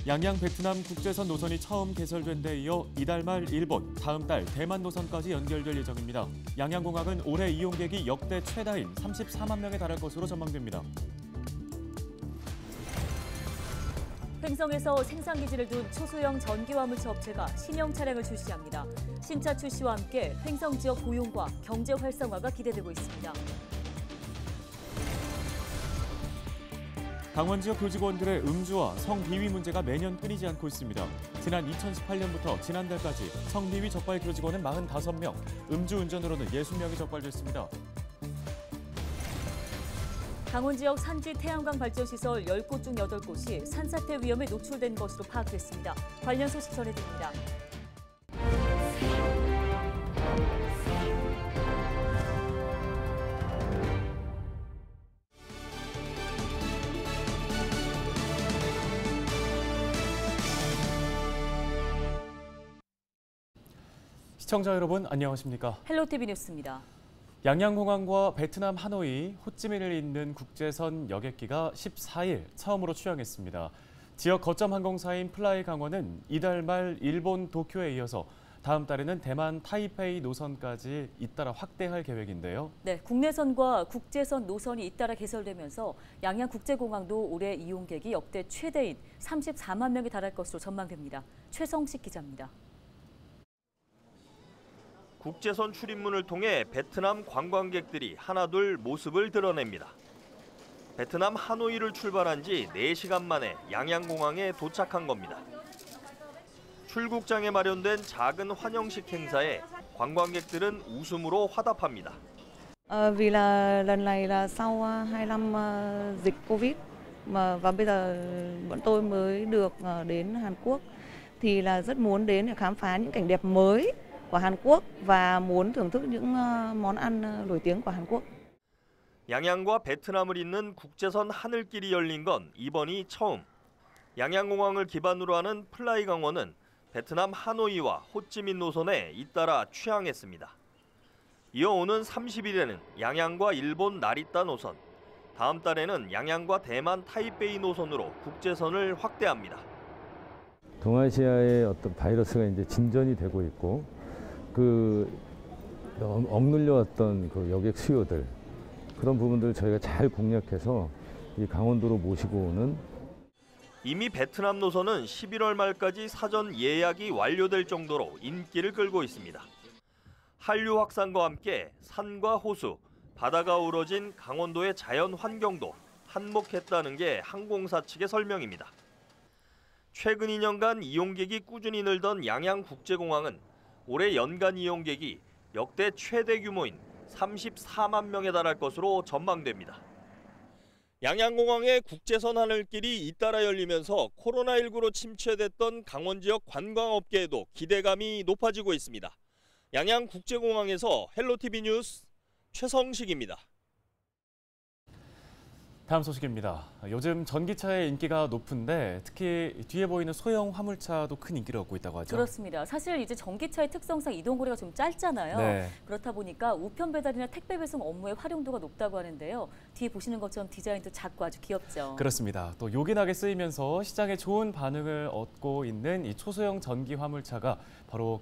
양양 베트남 국제선 노선이 처음 개설된 데 이어 이달 말 일본, 다음 달 대만 노선까지 연결될 예정입니다. 양양공항은 올해 이용객이 역대 최다인 34만 명에 달할 것으로 전망됩니다. 횡성에서 생산기지를 둔 초소형 전기화물차 업체가 신형 차량을 출시합니다. 신차 출시와 함께 횡성 지역 고용과 경제 활성화가 기대되고 있습니다. 강원 지역 교직원들의 음주와 성비위 문제가 매년 끊이지 않고 있습니다. 지난 2018년부터 지난달까지 성비위 적발 교직원은 45명, 음주운전으로는 60명이 적발됐습니다. 강원 지역 산지 태양광 발전시설 10곳 중 8곳이 산사태 위험에 노출된 것으로 파악됐습니다. 관련 소식 전해드립니다. 시청자 여러분 안녕하십니까? 헬로티비 뉴스입니다. 양양공항과 베트남 하노이, 호찌민을 잇는 국제선 여객기가 14일 처음으로 출항했습니다. 지역 거점 항공사인 플라이 강원은 이달 말 일본 도쿄에 이어서 다음 달에는 대만 타이페이 노선까지 잇따라 확대할 계획인데요. 네, 국내선과 국제선 노선이 잇따라 개설되면서 양양국제공항도 올해 이용객이 역대 최대인 34만 명에 달할 것으로 전망됩니다. 최성식 기자입니다. 국제선 출입문을 통해 베트남 관광객들이 하나둘 모습을 드러냅니다. 베트남 하노이를 출발한 지 4시간 만에 양양공항에 do착한 겁니다. 출국장에 마련된 작은 환영식 행사에 관광객들은 웃음으로 화답합니다. Vì là lần này là sau 2 năm dịch Covid và bây giờ bọn tôi mới được đến Hàn Quốc thì là rất muốn đến để khám phá những cảnh đẹp mới của Hàn Quốc và muốn thưởng thức những món ăn nổi tiếng của Hàn Quốc. 양양과 베트남을 잇는 국제선 하늘길이 열린 건 이번이 처음. 양양공항을 기반으로 하는 플라이 강원은 베트남 하노이와 호찌민 노선에 잇따라 취항했습니다. 이어 오는 30일에는 양양과 일본 나리타 노선, 다음 달에는 양양과 대만 타이베이 노선으로 국제선을 확대합니다. 동아시아의 어떤 바이러스가 이제 진전이 되고 있고 억눌려 왔던 그 여객 수요들 그런 부분들을 저희가 잘 공략해서 이 강원도로 모시고 오는. 이미 베트남 노선은 11월 말까지 사전 예약이 완료될 정도로 인기를 끌고 있습니다. 한류 확산과 함께 산과 호수, 바다가 어우러진 강원도의 자연 환경도 한몫했다는 게 항공사 측의 설명입니다. 최근 2년간 이용객이 꾸준히 늘던 양양국제공항은 올해 연간 이용객이 역대 최대 규모인 34만 명에 달할 것으로 전망됩니다. 양양공항의 국제선 하늘길이 잇따라 열리면서 코로나19로 침체됐던 강원 지역 관광업계에도 기대감이 높아지고 있습니다. 양양국제공항에서 헬로티비 뉴스 최성식입니다. 다음 소식입니다. 요즘 전기차의 인기가 높은데 특히 뒤에 보이는 소형 화물차도 큰 인기를 얻고 있다고 하죠. 그렇습니다. 사실 이제 전기차의 특성상 이동 거리가 좀 짧잖아요. 네. 그렇다 보니까 우편 배달이나 택배 배송 업무의 활용도가 높다고 하는데요. 뒤에 보시는 것처럼 디자인도 작고 아주 귀엽죠. 그렇습니다. 또 요긴하게 쓰이면서 시장에 좋은 반응을 얻고 있는 이 초소형 전기 화물차가 바로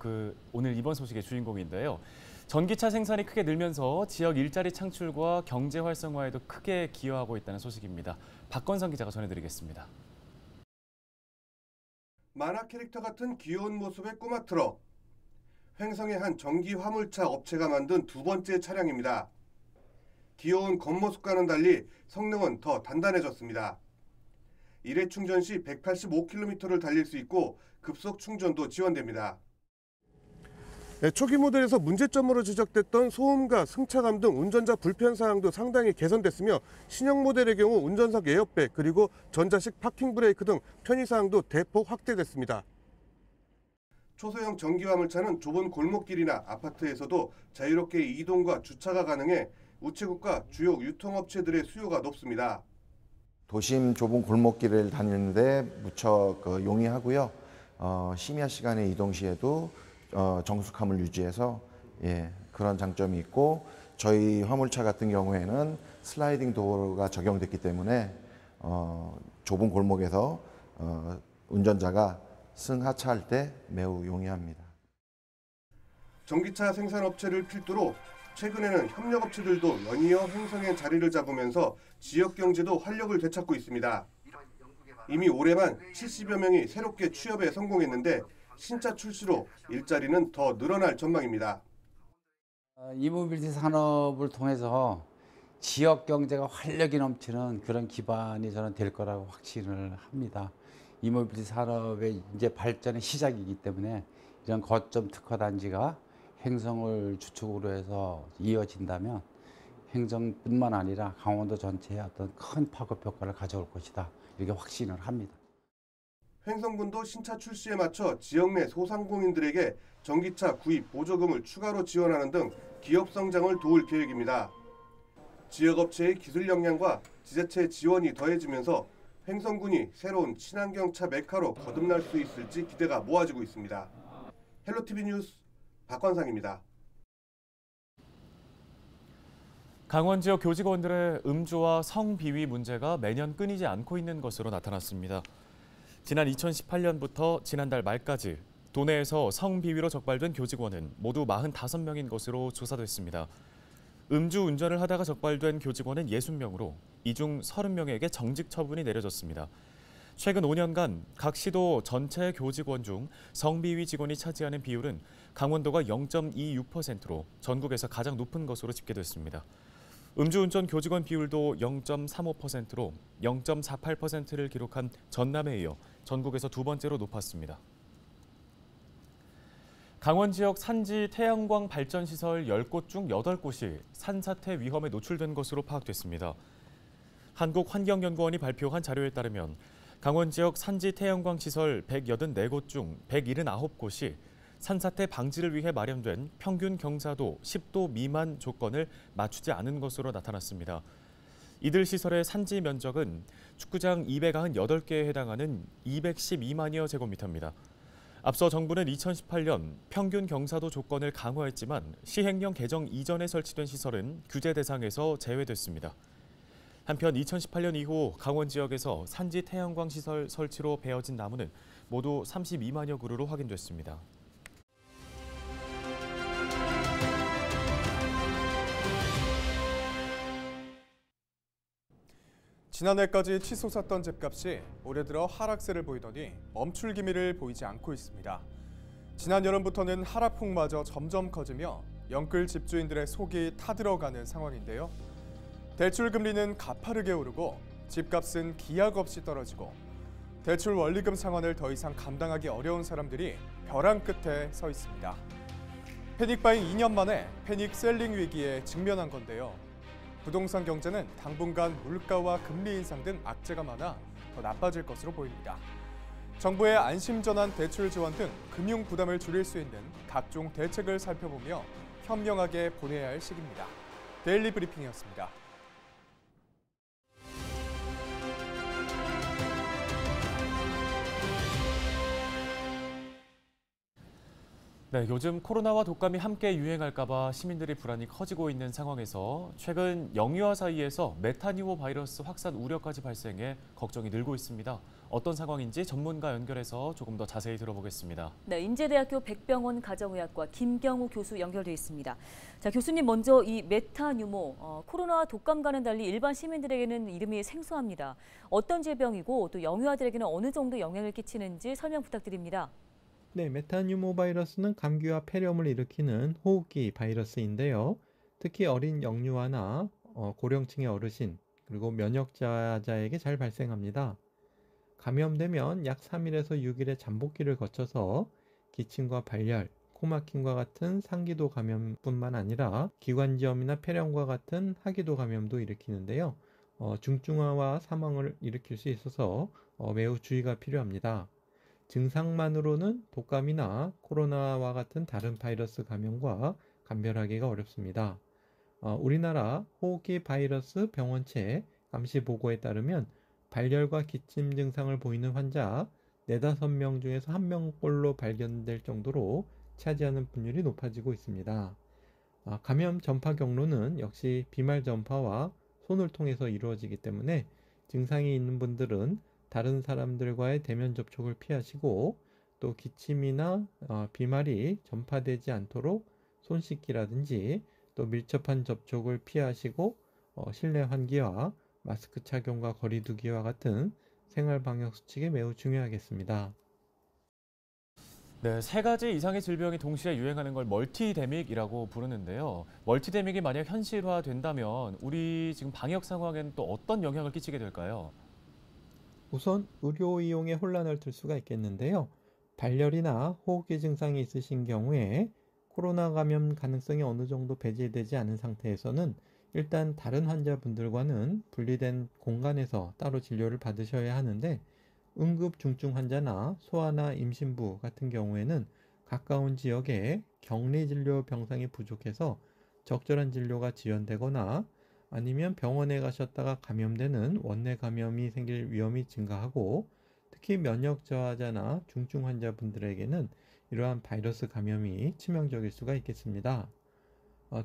오늘 이번 소식의 주인공인데요. 전기차 생산이 크게 늘면서 지역 일자리 창출과 경제 활성화에도 크게 기여하고 있다는 소식입니다. 박건성 기자가 전해드리겠습니다. 만화 캐릭터 같은 귀여운 모습의 꼬마 트럭. 횡성의 한 전기 화물차 업체가 만든 두 번째 차량입니다. 귀여운 겉모습과는 달리 성능은 더 단단해졌습니다. 1회 충전 시 185km를 달릴 수 있고 급속 충전도 지원됩니다. 초기 모델에서 문제점으로 지적됐던 소음과 승차감 등 운전자 불편 사항도 상당히 개선됐으며 신형 모델의 경우 운전석 에어백 그리고 전자식 파킹 브레이크 등 편의 사항도 대폭 확대됐습니다. 초소형 전기 화물차는 좁은 골목길이나 아파트에서도 자유롭게 이동과 주차가 가능해 우체국과 주요 유통업체들의 수요가 높습니다. 도심 좁은 골목길을 다니는데 무척 용이하고요. 심야 시간에 이동 시에도 정숙함을 유지해서 그런 장점이 있고 저희 화물차 같은 경우에는 슬라이딩 도어가 적용됐기 때문에 좁은 골목에서 운전자가 승하차할 때 매우 용이합니다. 전기차 생산업체를 필두로 최근에는 협력업체들도 연이어 횡성에 자리를 잡으면서 지역 경제도 활력을 되찾고 있습니다. 이미 올해만 70여 명이 새롭게 취업에 성공했는데 신차 출시로 일자리는 더 늘어날 전망입니다. 이모빌리티 산업을 통해서 지역 경제가 활력이 넘치는 그런 기반이 저는 될 거라고 확신을 합니다. 이모빌리티 산업의 이제 발전의 시작이기 때문에 이런 거점 특화 단지가 횡성을 주축으로 해서 이어진다면 횡성뿐만 아니라 강원도 전체에 어떤 큰 파급 효과를 가져올 것이다. 이렇게 확신을 합니다. 횡성군도 신차 출시에 맞춰 지역 내 소상공인들에게 전기차 구입 보조금을 추가로 지원하는 등 기업 성장을 도울 계획입니다. 지역업체의 기술 역량과 지자체 지원이 더해지면서 횡성군이 새로운 친환경차 메카로 거듭날 수 있을지 기대가 모아지고 있습니다. 헬로티비 뉴스 박관상입니다. 강원 지역 교직원들의 음주와 성비위 문제가 매년 끊이지 않고 있는 것으로 나타났습니다. 지난 2018년부터 지난달 말까지 도내에서 성비위로 적발된 교직원은 모두 45명인 것으로 조사됐습니다. 음주 운전을 하다가 적발된 교직원은 60명으로 이 중 30명에게 정직 처분이 내려졌습니다. 최근 5년간 각 시도 전체 교직원 중 성비위 직원이 차지하는 비율은 강원도가 0.26%로 전국에서 가장 높은 것으로 집계됐습니다. 음주운전 교직원 비율도 0.35%로 0.48%를 기록한 전남에 이어 전국에서 두 번째로 높았습니다. 강원 지역 산지 태양광 발전시설 10곳 중 8곳이 산사태 위험에 노출된 것으로 파악됐습니다. 한국환경연구원이 발표한 자료에 따르면 강원 지역 산지 태양광 시설 184곳 중 179곳이 산사태 방지를 위해 마련된 평균 경사도 10도 미만 조건을 맞추지 않은 것으로 나타났습니다. 이들 시설의 산지 면적은 축구장 298개에 해당하는 212만여 제곱미터입니다. 앞서 정부는 2018년 평균 경사도 조건을 강화했지만 시행령 개정 이전에 설치된 시설은 규제 대상에서 제외됐습니다. 한편 2018년 이후 강원 지역에서 산지 태양광 시설 설치로 베어진 나무는 모두 32만여 그루로 확인됐습니다. 지난해까지 치솟았던 집값이 올해 들어 하락세를 보이더니 멈출 기미를 보이지 않고 있습니다. 지난 여름부터는 하락폭마저 점점 커지며 영끌 집주인들의 속이 타들어가는 상황인데요. 대출 금리는 가파르게 오르고 집값은 기약 없이 떨어지고 대출 원리금 상환을 더 이상 감당하기 어려운 사람들이 벼랑 끝에 서 있습니다. 패닉바잉 2년 만에 패닉 셀링 위기에 직면한 건데요. 부동산 경제는 당분간 물가와 금리 인상 등 악재가 많아 더 나빠질 것으로 보입니다. 정부의 안심전환 대출 지원 등 금융 부담을 줄일 수 있는 각종 대책을 살펴보며 현명하게 보내야 할 시기입니다. 데일리 브리핑이었습니다. 네, 요즘 코로나와 독감이 함께 유행할까 봐 시민들의 불안이 커지고 있는 상황에서 최근 영유아 사이에서 메타니오 바이러스 확산 우려까지 발생해 걱정이 늘고 있습니다. 어떤 상황인지 전문가 연결해서 조금 더 자세히 들어보겠습니다. 네, 인제대학교 백병원 가정의학과 김경우 교수 연결돼 있습니다. 자, 교수님 먼저 이 메타뉴모, 코로나와 독감과는 달리 일반 시민들에게는 이름이 생소합니다. 어떤 질병이고 또 영유아들에게는 어느 정도 영향을 끼치는지 설명 부탁드립니다. 네, 메타뉴모 바이러스는 감기와 폐렴을 일으키는 호흡기 바이러스인데요. 특히 어린 영유아나 고령층의 어르신 그리고 면역자에게 잘 발생합니다. 감염되면 약 3일에서 6일의 잠복기를 거쳐서 기침과 발열, 코막힘과 같은 상기도 감염뿐만 아니라 기관지염이나 폐렴과 같은 하기도 감염도 일으키는데요. 중증화와 사망을 일으킬 수 있어서 매우 주의가 필요합니다. 증상만으로는 독감이나 코로나와 같은 다른 바이러스 감염과 감별하기가 어렵습니다. 우리나라 호흡기 바이러스 병원체 감시 보고에 따르면 발열과 기침 증상을 보이는 환자 4-5명 중에서 1명꼴로 발견될 정도로 차지하는 분율이 높아지고 있습니다. 감염 전파 경로는 역시 비말 전파와 손을 통해서 이루어지기 때문에 증상이 있는 분들은 다른 사람들과의 대면 접촉을 피하시고 또 기침이나 비말이 전파되지 않도록 손 씻기라든지 또 밀접한 접촉을 피하시고 실내 환기와 마스크 착용과 거리 두기와 같은 생활 방역 수칙이 매우 중요하겠습니다. 네, 세 가지 이상의 질병이 동시에 유행하는 걸 멀티데믹이라고 부르는데요. 멀티데믹이 만약 현실화된다면 우리 지금 방역 상황에는 또 어떤 영향을 끼치게 될까요? 우선 의료 이용에 혼란을 줄 수가 있겠는데요. 발열이나 호흡기 증상이 있으신 경우에 코로나 감염 가능성이 어느 정도 배제되지 않은 상태에서는 일단 다른 환자분들과는 분리된 공간에서 따로 진료를 받으셔야 하는데 응급 중증 환자나 소아나 임신부 같은 경우에는 가까운 지역에 격리 진료 병상이 부족해서 적절한 진료가 지연되거나 아니면 병원에 가셨다가 감염되는 원내 감염이 생길 위험이 증가하고 특히 면역 저하자나 중증 환자분들에게는 이러한 바이러스 감염이 치명적일 수가 있겠습니다.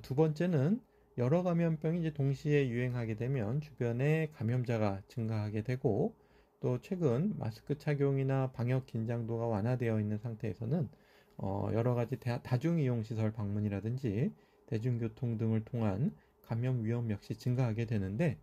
두 번째는 여러 감염병이 이제 동시에 유행하게 되면 주변에 감염자가 증가하게 되고 또 최근 마스크 착용이나 방역 긴장도가 완화되어 있는 상태에서는 여러 가지 다중이용시설 방문이라든지 대중교통 등을 통한 감염 위험 역시 증가하게 되는데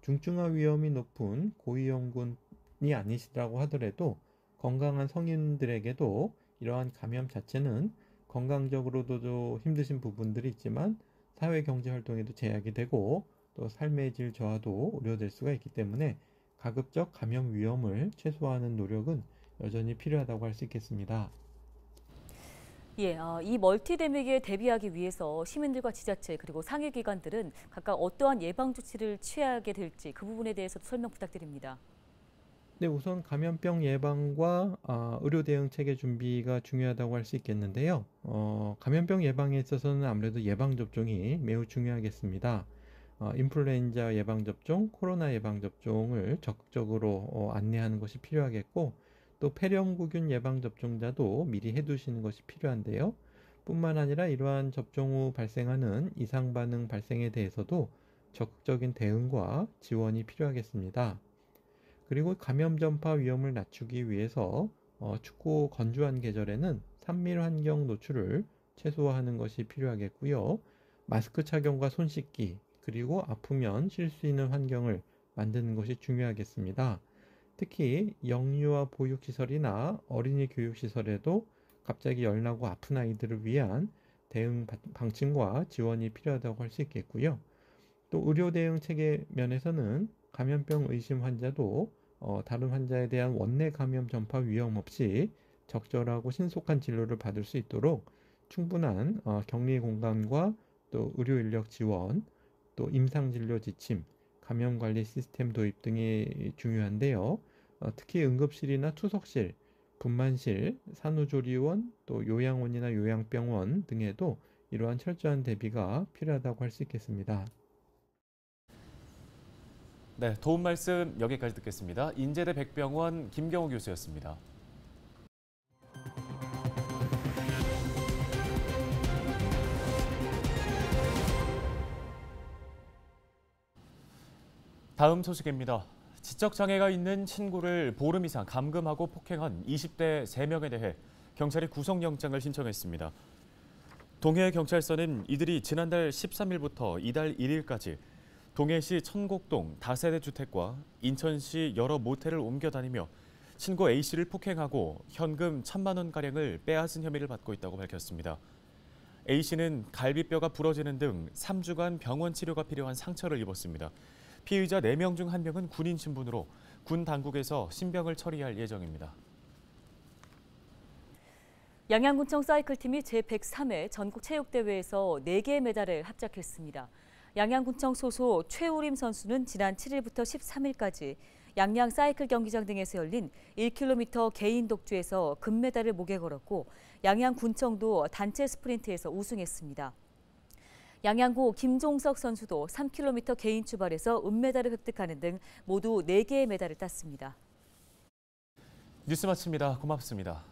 중증화 위험이 높은 고위험군이 아니시라고 하더라도 건강한 성인들에게도 이러한 감염 자체는 건강적으로도 힘드신 부분들이 있지만 사회 경제 활동에도 제약이 되고 또 삶의 질 저하도 우려될 수가 있기 때문에 가급적 감염 위험을 최소화하는 노력은 여전히 필요하다고 할 수 있겠습니다. 예, 이 멀티데믹에 대비하기 위해서 시민들과 지자체 그리고 상해기관들은 각각 어떠한 예방 조치를 취하게 될지 그 부분에 대해서도 설명 부탁드립니다. 네, 우선 감염병 예방과 의료 대응 체계 준비가 중요하다고 할 수 있겠는데요. 감염병 예방에 있어서는 아무래도 예방 접종이 매우 중요하겠습니다. 인플루엔자 예방 접종, 코로나 예방 접종을 적극적으로 안내하는 것이 필요하겠고 또 폐렴구균 예방 접종자도 미리 해두시는 것이 필요한데요. 뿐만 아니라 이러한 접종 후 발생하는 이상 반응 발생에 대해서도 적극적인 대응과 지원이 필요하겠습니다. 그리고 감염 전파 위험을 낮추기 위해서 춥고 건조한 계절에는 산밀 환경 노출을 최소화하는 것이 필요하겠고요. 마스크 착용과 손 씻기 그리고 아프면 쉴 수 있는 환경을 만드는 것이 중요하겠습니다. 특히 영유아 보육시설이나 어린이 교육시설에도 갑자기 열나고 아픈 아이들을 위한 대응 방침과 지원이 필요하다고 할 수 있겠고요. 또 의료 대응 체계 면에서는 감염병 의심 환자도 다른 환자에 대한 원내 감염 전파 위험 없이 적절하고 신속한 진료를 받을 수 있도록 충분한 격리 공간과 또 의료 인력 지원, 또 임상 진료 지침, 감염 관리 시스템 도입 등이 중요한데요. 특히 응급실이나 투석실, 분만실, 산후조리원, 또 요양원이나 요양병원 등에도 이러한 철저한 대비가 필요하다고 할 수 있겠습니다. 네, 도움 말씀 여기까지 듣겠습니다. 인제대 백병원 김경호 교수였습니다. 다음 소식입니다. 지적장애가 있는 친구를 보름 이상 감금하고 폭행한 20대 3명에 대해 경찰이 구속영장을 신청했습니다. 동해경찰서는 이들이 지난달 13일부터 이달 1일까지 동해시 천곡동 다세대 주택과 인천시 여러 모텔을 옮겨 다니며 친구 A씨를 폭행하고 현금 1,000만 원가량을 빼앗은 혐의를 받고 있다고 밝혔습니다. A씨는 갈비뼈가 부러지는 등 3주간 병원 치료가 필요한 상처를 입었습니다. 피의자 4명 중 1명은 군인 신분으로 군 당국에서 신병을 처리할 예정입니다. 양양군청 사이클팀이 제103회 전국체육대회에서 4개의 메달을 합작했습니다. 양양군청 소속 최우림 선수는 지난 7일부터 13일까지 양양 사이클 경기장 등에서 열린 1km 개인 독주에서 금메달을 목에 걸었고 양양군청도 단체 스프린트에서 우승했습니다. 양양고 김종석 선수도 3km 개인 추발에서 은메달을 획득하는 등 모두 4개의 메달을 땄습니다. 뉴스 마칩니다. 고맙습니다.